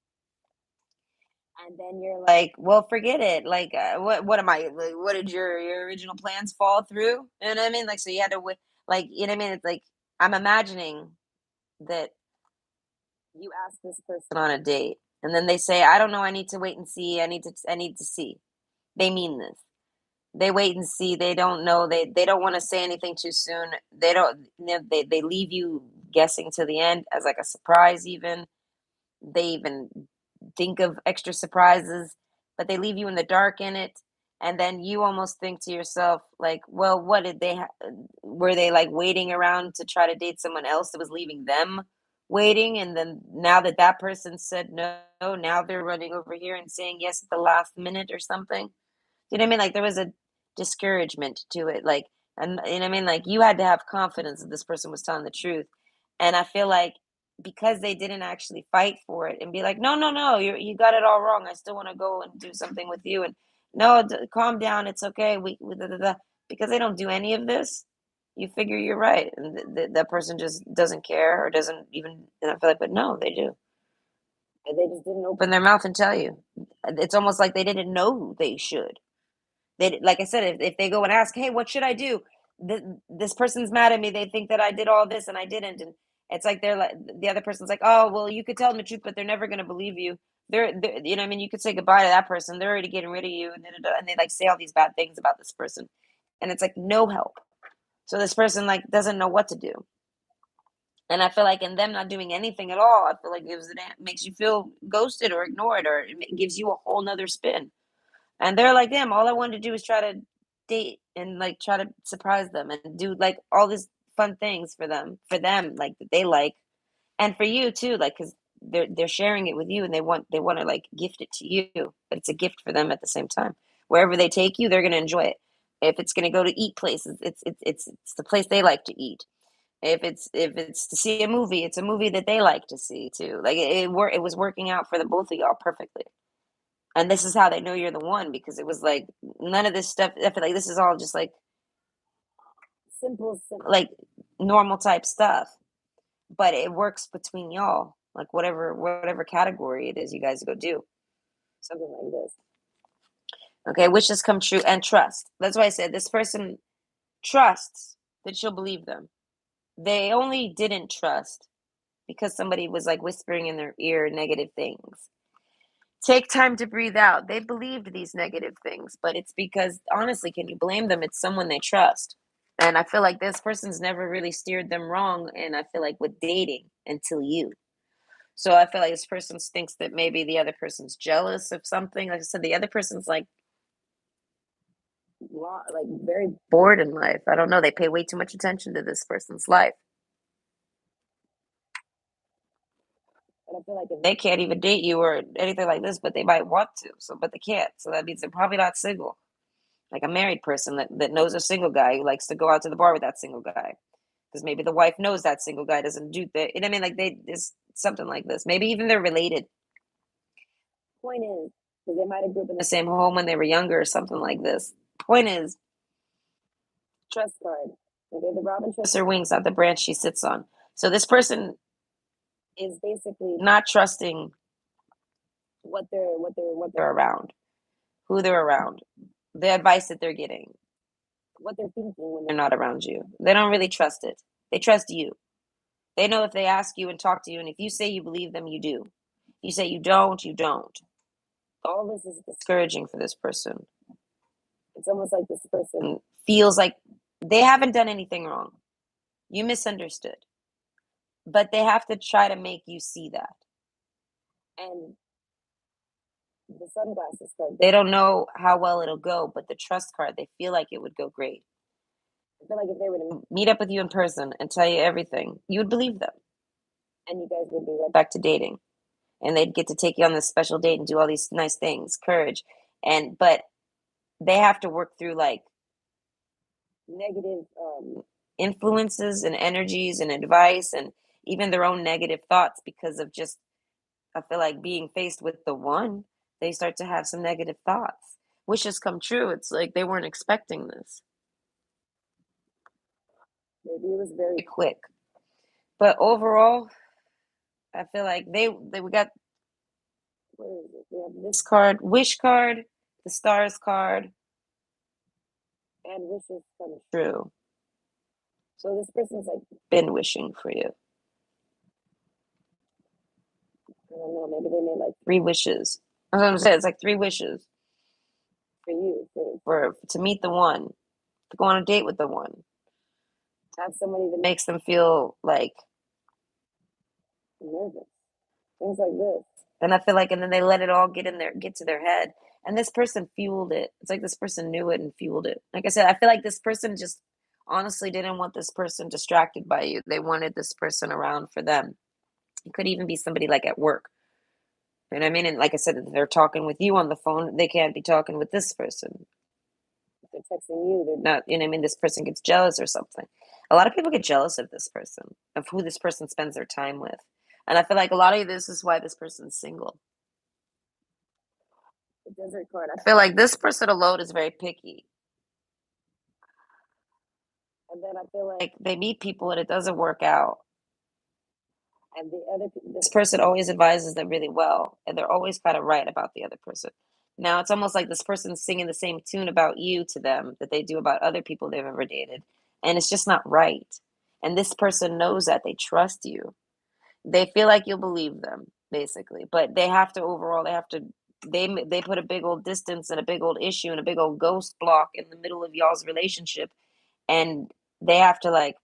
And then you're like, well, forget it. Like, what am I? Like, what did your original plans fall through? You know what I mean? Like, so you had to, like, you know what I mean? It's like I'm imagining that you ask this person on a date, and then they say, I don't know. I need to wait and see. I need to see. They mean this. They wait and see. They don't know. They don't want to say anything too soon. They don't. They leave you guessing to the end as like a surprise. Even they even think of extra surprises, but they leave you in the dark in it. And then you almost think to yourself, like, well, what did were they like waiting around to try to date someone else that was leaving them waiting? And then now that that person said no, now they're running over here and saying yes at the last minute or something. You know what I mean? Like there was a discouragement to it. Like, and you know what I mean? Like you had to have confidence that this person was telling the truth. And I feel like because they didn't actually fight for it and be like, no, no, no, you got it all wrong. I still want to go and do something with you. And no, calm down. It's okay. Da, da, da. Because they don't do any of this, you figure you're right. And that person just doesn't care or doesn't even, and I feel like, but no, they do. And they just didn't open their mouth and tell you. It's almost like they didn't know they should. They, like I said, if they go and ask, "Hey, what should I do?" This person's mad at me. They think that I did all this and I didn't, and it's like they're like the other person's like, "Oh, well, you could tell them the truth, but they're never going to believe you." You know, what I mean, you could say goodbye to that person. They're already getting rid of you, and and they like say all these bad things about this person, and it's like no help. So this person like doesn't know what to do, and I feel like in them not doing anything at all, I feel like makes you feel ghosted or ignored, or it gives you a whole nother spin. And they're like, "Damn, all I wanted to do was try to date and, like, try to surprise them and do, like, all these fun things for them, like, that they like, and for you too, like, because they 'cause they're sharing it with you and they wanna, like, gift it to you, but it's a gift for them at the same time. Wherever they take you, they're gonna enjoy it. If it's gonna go to eat places, it's the place they like to eat. If it's to see a movie, it's a movie that they like to see too. Like, it was working out for the both of y'all perfectly. And this is how they know you're the one because it was like none of this stuff. I feel like this is all just like like normal type stuff, but it works between y'all. Like whatever category it is, you guys go do something like this. Okay, wishes come true and trust. That's why I said this person trusts that you'll believe them. They only didn't trust because somebody was like whispering in their ear negative things. Take time to breathe out. They believed these negative things, but it's because honestly, can you blame them? It's someone they trust. And I feel like this person's never really steered them wrong. And I feel like with dating until you. So I feel like this person thinks that maybe the other person's jealous of something. Like I said, the other person's like, like very bored in life. I don't know. They pay way too much attention to this person's life. And I feel like if they can't even date you or anything like this, but they might want to. So, but they can't. So that means they're probably not single. Like a married person that knows a single guy who likes to go out to the bar with that single guy because maybe the wife knows that single guy doesn't do that. You know what I mean? Like they is something like this. Maybe even they're related. Point is, because they might have grew up in the same home when they were younger or something like this. Point is, trust card. Okay, the robin trusts her wings, not the branch she sits on. So this person is basically not trusting what they're around, who they're around, the advice that they're getting, what they're thinking when they're not around you. They don't really trust it. They trust you. They know if they ask you and talk to you, and if you say you believe them, you do. You say you don't, you don't. All this is discouraging for this person. It's almost like this person feels like they haven't done anything wrong. You misunderstood. But they have to try to make you see that. And the sunglasses card, they don't know how well it'll go, but the trust card, they feel like it would go great. I feel like if they were to meet up with you in person and tell you everything, you would believe them. And you guys would be right back to dating. And they'd get to take you on this special date and do all these nice things, courage. But they have to work through like negative influences and energies and advice and even their own negative thoughts because of just, I feel like being faced with the one, they start to have some negative thoughts. Wishes come true. It's like they weren't expecting this. Maybe it was very quick. But overall, I feel like they we got Where is it? We have this card, wish card, the stars card, and wishes come true. So this person's like been wishing for you. I don't know, maybe they made like 3 wishes. That's what I'm saying. It's like 3 wishes for you, for to meet the one, to go on a date with the one, to have somebody that makes them feel like nervous, things like this. And I feel like, and then they let it all get to their head. And this person fueled it. It's like this person knew it and fueled it. Like I said, I feel like this person just honestly didn't want this person distracted by you. They wanted this person around for them. It could even be somebody like at work. You know what I mean? And like I said, if they're talking with you on the phone, they can't be talking with this person. If they're texting you, they're not, you know what I mean? This person gets jealous or something. A lot of people get jealous of this person, of who this person spends their time with. And I feel like a lot of this is why this person's single. The desert card. I feel like this person alone is very picky. And then I feel like they meet people and it doesn't work out. And this person always advises them really well, and they're always kind of right about the other person. Now it's almost like this person's singing the same tune about you to them that they do about other people they've ever dated, and it's just not right. And this person knows that they trust you. They feel like you'll believe them, basically, but they have to overall. They put a big old distance and a big old issue and a big old ghost block in the middle of y'all's relationship, and they have to like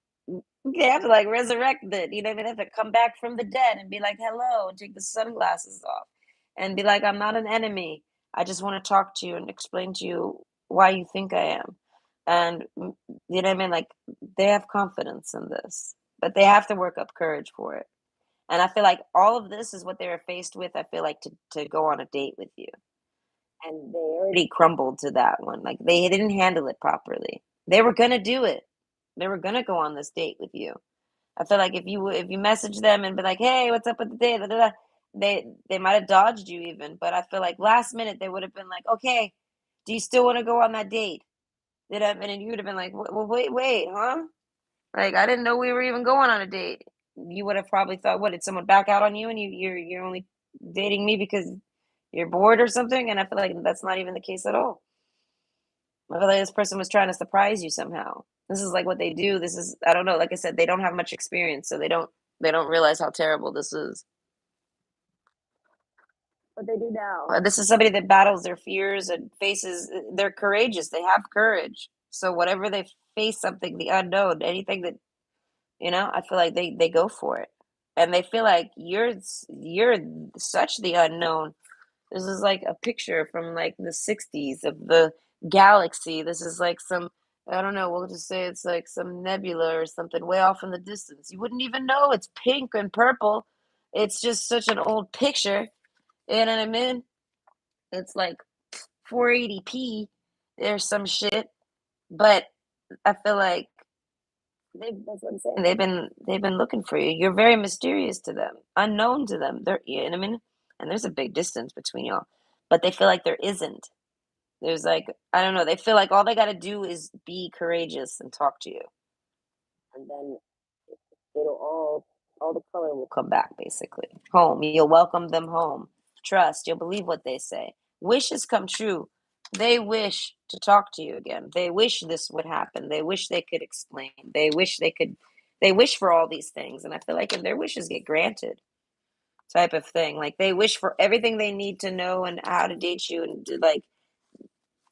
they have to like resurrect it. You know, they have to come back from the dead and be like, hello, and take the sunglasses off and be like, I'm not an enemy. I just want to talk to you and explain to you why you think I am. And you know what I mean? Like they have confidence in this, but they have to work up courage for it. And I feel like all of this is what they were faced with. I feel like to go on a date with you. And they already crumbled to that one. Like they didn't handle it properly. They were gonna do it. They were gonna go on this date with you. I feel like if you message them and be like, "Hey, what's up with the date?" Da, da, da," they might have dodged you even, but I feel like last minute they would have been like, "Okay, do you still want to go on that date?" Did I? And then you would have been like, "Well, wait, huh? Like I didn't know we were even going on a date." You would have probably thought, "What did someone back out on you and you're only dating me because you're bored or something?" And I feel like that's not even the case at all. I feel like this person was trying to surprise you somehow. This is like what they do. This is I don't know. Like I said, they don't have much experience, so they don't realize how terrible this is. But they do now. This is somebody that battles their fears and faces. They're courageous. They have courage. So whatever they face, something the unknown, anything that I feel like they go for it, and they feel like you're such the unknown. This is like a picture from like the 60s of the galaxy. This is like some, I don't know, we'll just say it's like some nebula or something way off in the distance. You wouldn't even know it's pink and purple. It's just such an old picture. You know what I mean? It's like 480p. There's some shit. But I feel like that's what I'm saying. They've been looking for you. You're very mysterious to them, unknown to them. You know what I mean? And there's a big distance between y'all. But they feel like there isn't. There's like, I don't know, they feel like all they gotta do is be courageous and talk to you. And then it'll all the color will come back basically. Home. You'll welcome them home. Trust. You'll believe what they say. Wishes come true. They wish to talk to you again. They wish this would happen. They wish they could explain. They wish for all these things. And I feel like if their wishes get granted, type of thing. Like they wish for everything they need to know and how to date you and like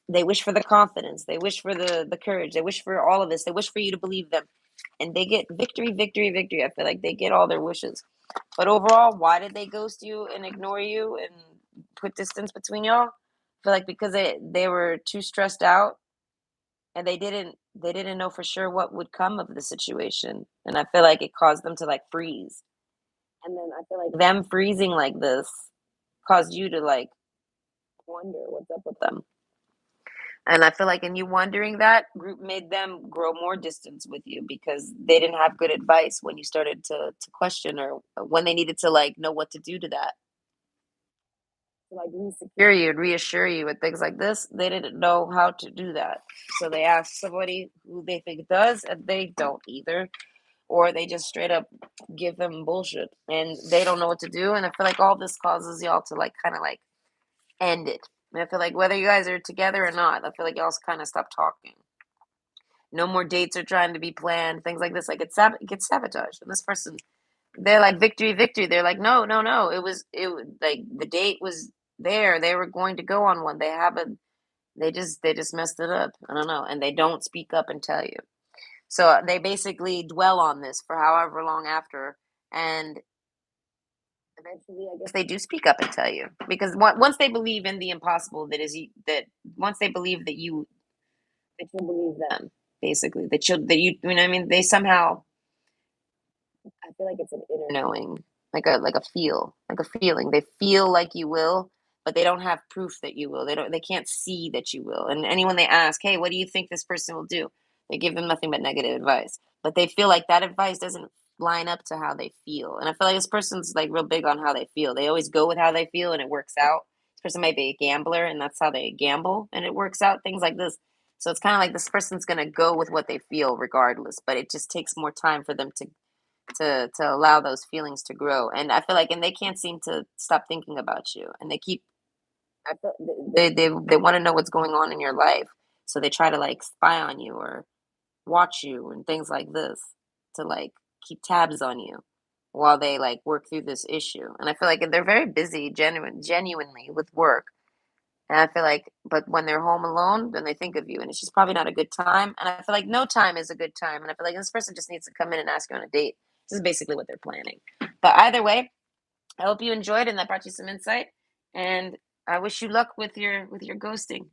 they wish for the confidence. They wish for the courage. They wish for all of this. They wish for you to believe them. And they get victory, victory, victory. I feel like they get all their wishes. But overall, why did they ghost you and ignore you and put distance between y'all? I feel like because they were too stressed out and they didn't know for sure what would come of the situation. And I feel like it caused them to like freeze. And then I feel like them freezing like this caused you to like wonder what's up with them. And I feel like in you wondering that group made them grow more distance with you because they didn't have good advice when you started to question or when they needed to like know what to do to that. To like resecure you and reassure you with things like this, they didn't know how to do that. So they asked somebody who they think does, and they don't either. or they just straight up give them bullshit and they don't know what to do. And I feel like all this causes y'all to like kind of like end it. And I feel like whether you guys are together or not, I feel like y'all kind of stop talking. No more dates are trying to be planned, things like this. Like it gets sabotaged. And this person, they're like victory, victory. They're like, no, no, no. Like the date was there. They were going to go on one. They just messed it up. I don't know. And they don't speak up and tell you. So they basically dwell on this for however long after, and eventually, I guess they do speak up and tell you because once they believe in the impossible, that once they believe that you believe them, basically that you know what I mean, they somehow, I feel like it's an inner knowing, like a feeling. They feel like you will, but they don't have proof that you will. They can't see that you will. And anyone they ask, "Hey, what do you think this person will do?" They give them nothing but negative advice. But they feel like that advice doesn't line up to how they feel. And I feel like this person's like real big on how they feel. They always go with how they feel and it works out. This person might be a gambler and that's how they gamble and it works out, things like this. So it's kind of like this person's going to go with what they feel regardless, but it just takes more time for them to allow those feelings to grow. And I feel like, and they can't seem to stop thinking about you, and they keep. I feel they want to know what's going on in your life, so they try to like spy on you or watch you and things like this to like keep tabs on you while they like work through this issue. And I feel like they're very busy, genuinely with work. And I feel like, but when they're home alone, then they think of you, and it's just probably not a good time. And I feel like no time is a good time. And I feel like this person just needs to come in and ask you on a date. This is basically what they're planning. But either way, I hope you enjoyed and that brought you some insight. And I wish you luck with your ghosting.